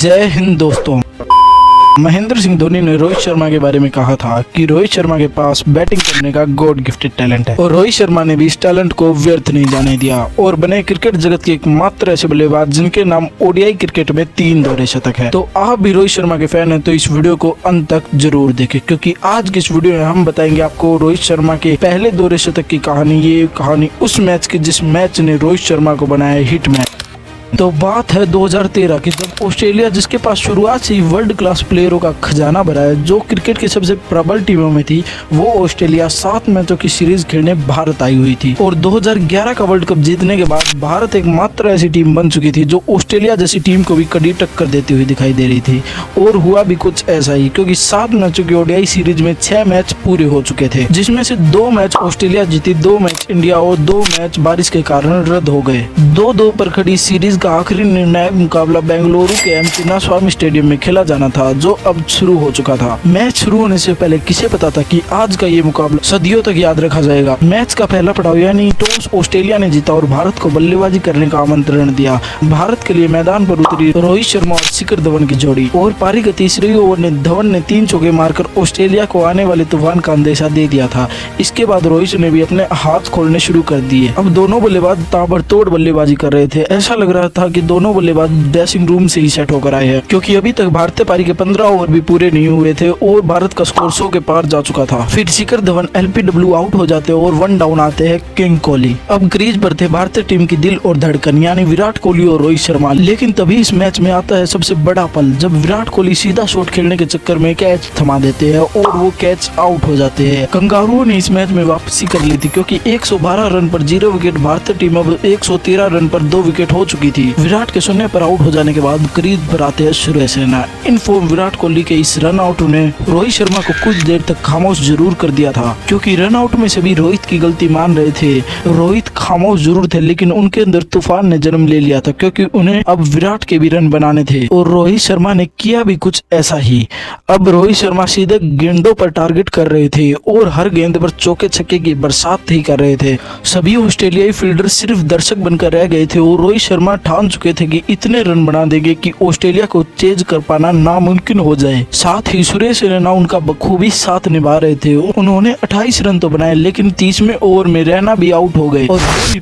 जय हिंद दोस्तों। महेंद्र सिंह धोनी ने रोहित शर्मा के बारे में कहा था कि रोहित शर्मा के पास बैटिंग करने का गॉड गिफ्टेड टैलेंट है और रोहित शर्मा ने भी इस टैलेंट को व्यर्थ नहीं जाने दिया और बने क्रिकेट जगत के एकमात्र ऐसे बल्लेबाज जिनके नाम ओडीआई क्रिकेट में 3 दोहरे शतक है। तो आप भी रोहित शर्मा के फैन हैं तो इस वीडियो को अंत तक जरूर देखें, क्योंकि आज की इस वीडियो में हम बताएंगे आपको रोहित शर्मा के पहले दोहरे शतक की कहानी। ये कहानी उस मैच की जिस मैच ने रोहित शर्मा को बनाया हिट मैच। तो बात है 2013 की, जब ऑस्ट्रेलिया, जिसके पास शुरुआत से ही वर्ल्ड क्लास प्लेयरों का खजाना भरा है, जो क्रिकेट की सबसे प्रबल टीमों में थी, वो ऑस्ट्रेलिया 7 मैचों की सीरीज खेलने भारत आई हुई थी। और 2011 का वर्ल्ड कप जीतने के बाद भारत एकमात्र ऐसी टीम बन चुकी थी जो ऑस्ट्रेलिया जैसी टीम को भी कड़ी टक्कर देती हुई दिखाई दे रही थी। और हुआ भी कुछ ऐसा ही, क्योंकि 7 मैचों की ओडीआई सीरीज में 6 मैच पूरे हो चुके थे, जिसमें से 2 मैच ऑस्ट्रेलिया जीती, 2 मैच इंडिया और 2 मैच बारिश के कारण रद्द हो गए। 2-2 पर खड़ी सीरीज का आखिरी निर्णायक मुकाबला बेंगलुरु के एम चिन्नास्वामी स्टेडियम में खेला जाना था, जो अब शुरू हो चुका था। मैच शुरू होने से पहले किसे पता था कि आज का ये मुकाबला सदियों तक याद रखा जाएगा। मैच का पहला पड़ाव यानी टॉस ऑस्ट्रेलिया ने जीता और भारत को बल्लेबाजी करने का आमंत्रण दिया। भारत के लिए मैदान पर उतरी रोहित शर्मा और शिखर धवन की जोड़ी, और पारी के तीसरे ओवर ने धवन ने 3 चौके मारकर ऑस्ट्रेलिया को आने वाले तूफान का अंदेशा दे दिया था। इसके बाद रोहित ने भी अपने हाथ खोलने शुरू कर दिए। अब दोनों बल्लेबाज ताबड़तोड़ बल्लेबाजी कर रहे थे। ऐसा लग रहा था कि दोनों बल्लेबाज ड्रेसिंग रूम से ही सेट होकर आए हैं, क्योंकि अभी तक भारतीय पारी के 15 ओवर भी पूरे नहीं हुए थे और भारत का स्कोर 100 के पार जा चुका था। फिर शिखर धवन एलपीडब्ल्यू आउट हो जाते और 1 डाउन आते हैं किंग कोहली। अब क्रीज पर थे भारतीय टीम की दिल और धड़कन यानी विराट कोहली और रोहित शर्मा। लेकिन तभी इस मैच में आता है सबसे बड़ा पल, जब विराट कोहली सीधा शॉट खेलने के चक्कर में कैच थमा देते हैं और वो कैच आउट हो जाते हैं। कंगारुओं ने इस मैच में वापसी कर ली थी, क्योंकि 112 रन पर 0 विकेट भारतीय टीम अब 113 रन पर 2 विकेट हो चुकी थी। विराट के शून्य पर आउट हो जाने के बाद क्रीज पर आते हैं सुरेश रैना। इन फॉर्म विराट कोहली के इस रन आउट ने रोहित शर्मा को कुछ देर तक खामोश जरूर कर दिया था, क्योंकि रन आउट में सभी रोहित की गलती मान रहे थे। रोहित खामोश जरूर थे, लेकिन उनके अंदर तूफान ने जन्म ले लिया था, क्योंकि उन्हें अब विराट के भी रन बनाने थे और रोहित शर्मा ने किया भी कुछ ऐसा ही। अब रोहित शर्मा सीधे गेंदों पर टारगेट कर रहे थे और हर गेंद पर चौके छक्के की बरसात ही कर रहे थे। सभी ऑस्ट्रेलियाई फील्डर सिर्फ दर्शक बनकर रह गए थे और रोहित शर्मा ठान चुके थे कि इतने रन बना देंगे कि ऑस्ट्रेलिया को चेज कर पाना नामुमकिन हो जाए। साथ ही सुरेश रैना उनका बखूबी साथ निभा रहे थे। उन्होंने 28 रन तो बनाए, लेकिन 30वें ओवर में रैना भी आउट हो गए और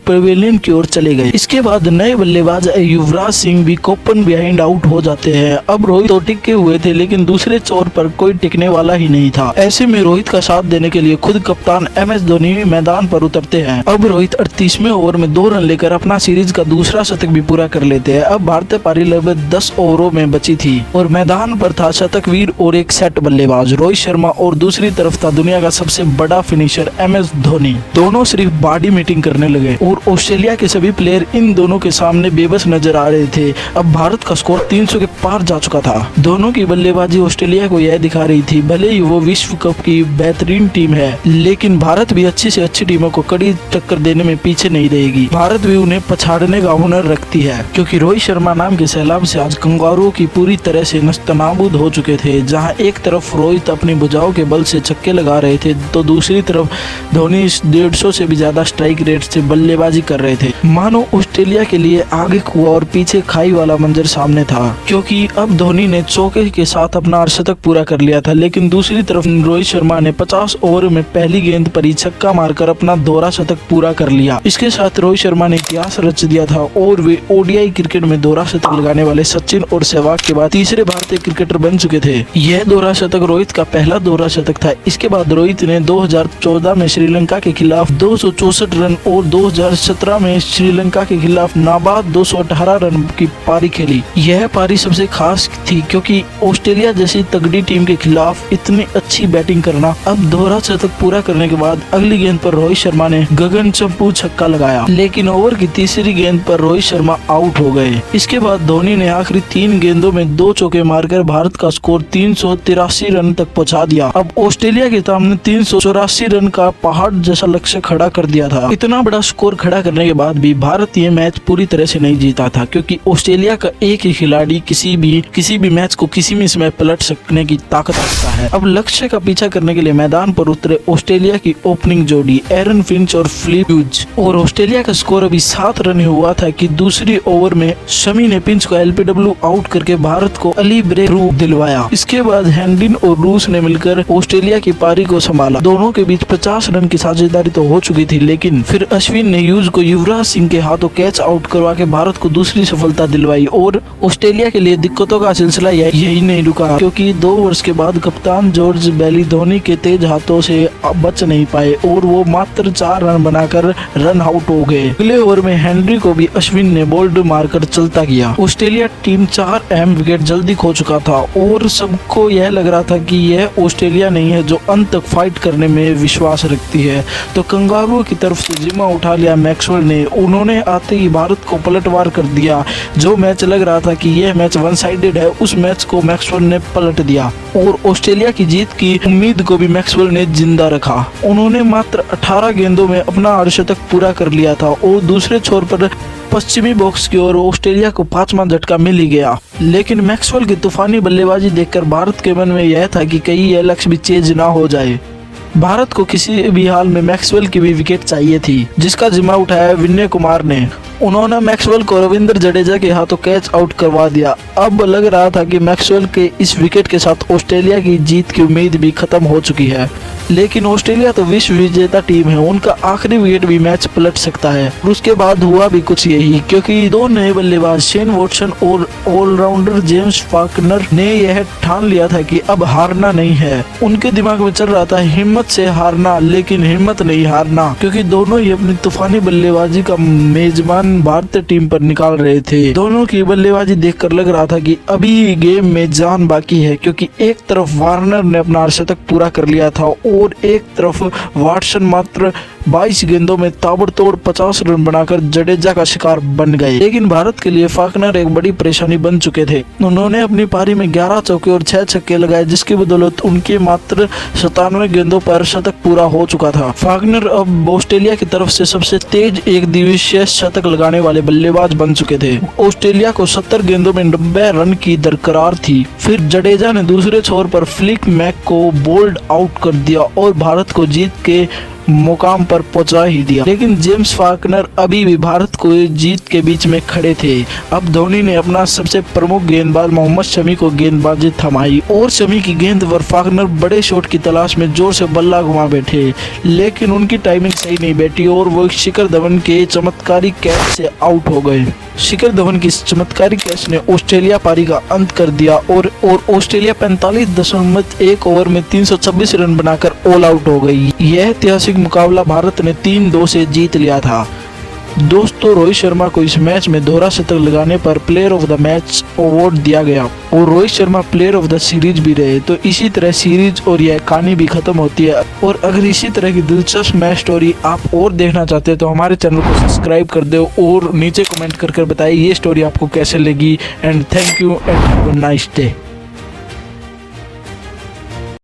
पवेलियन की ओर चले गए। इसके बाद नए बल्लेबाज युवराज सिंह भी कोपन बिहाइंड आउट हो जाते हैं। अब रोहित तो टिके हुए थे, लेकिन दूसरे छोर पर कोई टिकने वाला ही नहीं था। ऐसे में रोहित का साथ देने के लिए खुद कप्तान MS धोनी मैदान पर उतरते हैं। अब रोहित 38वें ओवर में 2 रन लेकर अपना सीरीज का दूसरा शतक भी पूरा कर लेते हैं। अब भारतीय पारी लगभग 10 ओवरों में बची थी और मैदान पर था शतकवीर और एक सेट बल्लेबाज रोहित शर्मा, और दूसरी तरफ था दुनिया का सबसे बड़ा फिनिशर MS धोनी। दोनों सिर्फ बॉडी मीटिंग करने लगे और ऑस्ट्रेलिया के सभी प्लेयर इन दोनों के सामने बेबस नजर आ रहे थे। अब भारत का स्कोर 300 के पार जा चुका था। दोनों की बल्लेबाजी ऑस्ट्रेलिया को यह दिखा रही थी, भले ही वो विश्व कप की बेहतरीन टीम है, लेकिन भारत भी अच्छी से अच्छी टीमों को कड़ी टक्कर देने में पीछे नहीं रहेगी। भारत भी उन्हें पछाड़ने का हुनर रखती है, क्योंकि रोहित शर्मा नाम के सैलाब से आज कंगारुओं की पूरी तरह से नस्तनाबूद हो चुके थे। जहां एक तरफ रोहित अपनी भुजाओं के बल से छक्के लगा रहे थे, तो दूसरी तरफ धोनी 150 से भी ज्यादा स्ट्राइक रेट से बल्लेबाजी कर रहे थे। मानो ऑस्ट्रेलिया के लिए आगे कुआं और पीछे खाई वाला मंजर सामने था, क्योंकि अब धोनी ने चौके के साथ अपना अर्धशतक पूरा कर लिया था, लेकिन दूसरी तरफ रोहित शर्मा ने 50 ओवर में पहली गेंद पर ही छक्का मारकर अपना दोहरा शतक पूरा कर लिया। इसके साथ रोहित शर्मा ने इतिहास रच दिया था और वे ओडीआई क्रिकेट में दोहरा शतक लगाने वाले सचिन और सहवाग के बाद तीसरे भारतीय क्रिकेटर बन चुके थे। यह दोहरा शतक रोहित का पहला दोहरा शतक था। इसके बाद रोहित ने 2014 में श्रीलंका के खिलाफ 264 रन और 2017 में श्रीलंका के खिलाफ नाबाद 218 रन की पारी खेली। यह पारी सबसे खास थी, क्योंकि ऑस्ट्रेलिया जैसी तगड़ी टीम के खिलाफ इतनी अच्छी बैटिंग करना। अब दोहरा शतक पूरा करने के बाद अगली गेंद पर रोहित शर्मा ने गगनचंपू छक्का लगाया, लेकिन ओवर की तीसरी गेंद पर रोहित शर्मा आउट हो गए। इसके बाद धोनी ने आखिरी 3 गेंदों में 2 चौके मारकर भारत का स्कोर 383 रन तक पहुंचा दिया। अब ऑस्ट्रेलिया के सामने 384 रन का पहाड़ जैसा लक्ष्य खड़ा कर दिया था। इतना बड़ा स्कोर खड़ा करने के बाद भी भारत ये मैच पूरी तरह से नहीं जीता था, क्योंकि ऑस्ट्रेलिया का एक ही खिलाड़ी किसी भी मैच को किसी भी समय पलट सकने की ताकत रखता है। अब लक्ष्य का पीछा करने के लिए मैदान पर उतरे ऑस्ट्रेलिया की ओपनिंग जोड़ी एरन फिंच और फिलिप ह्यूज, और ऑस्ट्रेलिया का स्कोर अभी 7 रन हुआ था कि दूसरी दूसरी ओवर में शमी ने पिंच को एलबीडब्ल्यू आउट करके भारत को अली ब्रेक थ्रू दिलवाया। इसके बाद हैंडिन और रूस ने मिलकर ऑस्ट्रेलिया की पारी को संभाला। दोनों के बीच 50 रन की साझेदारी तो हो चुकी थी, लेकिन फिर अश्विन ने ह्यूज को युवराज सिंह के हाथों कैच आउट करवा के भारत को दूसरी सफलता दिलवाई। और ऑस्ट्रेलिया के लिए दिक्कतों का सिलसिला यही नहीं रुका, क्योंकि 2 वर्ष के बाद कप्तान जॉर्ज बेली धोनी के तेज हाथों से बच नहीं पाए और वो मात्र 4 रन बनाकर रन आउट हो गए। अगले ओवर में हेनरी को भी अश्विन ने बोल्ड मारकर चलता किया। ऑस्ट्रेलिया टीम 4 अहम विकेट जल्दी खो चुका था और सबको यह लग रहा था कि यह ऑस्ट्रेलिया नहीं है जो अंत तक फाइट करने में विश्वास रखती है। तो कंगारुओं की तरफ से जिम्मा उठा लिया मैक्सवेल ने। उन्होंने आते ही भारत को पलटवार कर दिया। जो मैच लग रहा था कि यह मैच वन साइडेड है, उस मैच को मैक्सवेल ने पलट दिया और ऑस्ट्रेलिया की जीत की उम्मीद को भी मैक्सवेल ने जिंदा रखा। उन्होंने मात्र 18 गेंदों में अपना अर्धशतक पूरा कर लिया था और दूसरे छोर पर पश्चिमी बॉक्स की ओर ऑस्ट्रेलिया को 5वां झटका मिल ही गया। लेकिन मैक्सवेल की तूफानी बल्लेबाजी देखकर भारत के मन में यह था कि कहीं यह लक्ष्य भी चेंज ना हो जाए। भारत को किसी भी हाल में मैक्सवेल की भी विकेट चाहिए थी, जिसका जिम्मा उठाया विनय कुमार ने। उन्होंने मैक्सवेल को रविंद्र जडेजा के हाथों कैच आउट करवा दिया। अब लग रहा था कि मैक्सवेल के इस विकेट के साथ ऑस्ट्रेलिया की जीत की उम्मीद भी खत्म हो चुकी है, लेकिन ऑस्ट्रेलिया तो विश्व विजेता टीम है, उनका आखिरी विकेट भी मैच पलट सकता है। और उसके बाद हुआ भी कुछ यही, क्योंकि 2 नए बल्लेबाज शेन वॉटसन और ऑलराउंडर जेम्स फाकनर ने यह ठान लिया था कि अब हारना नहीं है। उनके दिमाग में चल रहा था हिम्मत से हारना, लेकिन हिम्मत नहीं हारना, क्योंकि दोनों ही अपनी तूफानी बल्लेबाजी का मेजबान भारतीय टीम पर निकाल रहे थे। दोनों की बल्लेबाजी देखकर लग रहा था कि अभी गेम में जान बाकी है, क्योंकि एक तरफ वार्नर ने अपना अर्धशतक पूरा कर लिया था और एक तरफ वाटसन मात्र 22 गेंदों में ताबड़तोड़ 50 रन बनाकर जडेजा का शिकार बन गए। लेकिन भारत के लिए फाकनर एक बड़ी परेशानी बन चुके थे। उन्होंने अपनी पारी में 11 चौके और 6 छक्के लगाए, जिसकी बदौलत उनके मात्र 97 गेंदों पर शतक पूरा हो चुका था। फाकनर अब ऑस्ट्रेलिया की तरफ से सबसे तेज एक दिवसीय शतक लगाने वाले बल्लेबाज बन चुके थे। ऑस्ट्रेलिया को 70 गेंदों में 90 रन की दरकरार थी। फिर जडेजा ने दूसरे छोर पर फ्लिक मैक को बोल्ड आउट कर दिया और भारत को जीत के मुकाम पर पहुंचा ही दिया। लेकिन जेम्स फाकनर अभी भी भारत को जीत के बीच में खड़े थे। अब धोनी ने अपना सबसे प्रमुख गेंदबाज मोहम्मद शमी को गेंदबाजी थमाई और शमी की गेंद पर फाकनर बड़े शॉट की तलाश में जोर से बल्ला घुमा बैठे, लेकिन उनकी टाइमिंग सही नहीं बैठी और वो शिखर धवन के चमत्कारी कैच से आउट हो गए। शिखर धवन की चमत्कारी कैच ने ऑस्ट्रेलिया पारी का अंत कर दिया और ऑस्ट्रेलिया 45.1 ओवर में 326 रन बनाकर ऑल आउट हो गई। यह ऐतिहासिक मुकाबला भारत ने 3-2 से जीत लिया था। दोस्तों, रोहित शर्मा को इस मैच में दोहरा शतक लगाने पर player of the match award दिया गया और Rohit Sharma player of the series भी रहे। तो इसी तरह सीरीज और यह कहानी भी खत्म होती है। और अगर इसी तरह की दिलचस्प मैच स्टोरी आप और देखना चाहते हैं तो हमारे चैनल को सब्सक्राइब कर दो और नीचे कमेंट कर बताइए ये स्टोरी आपको कैसे लगी। And thank you and have a nice day.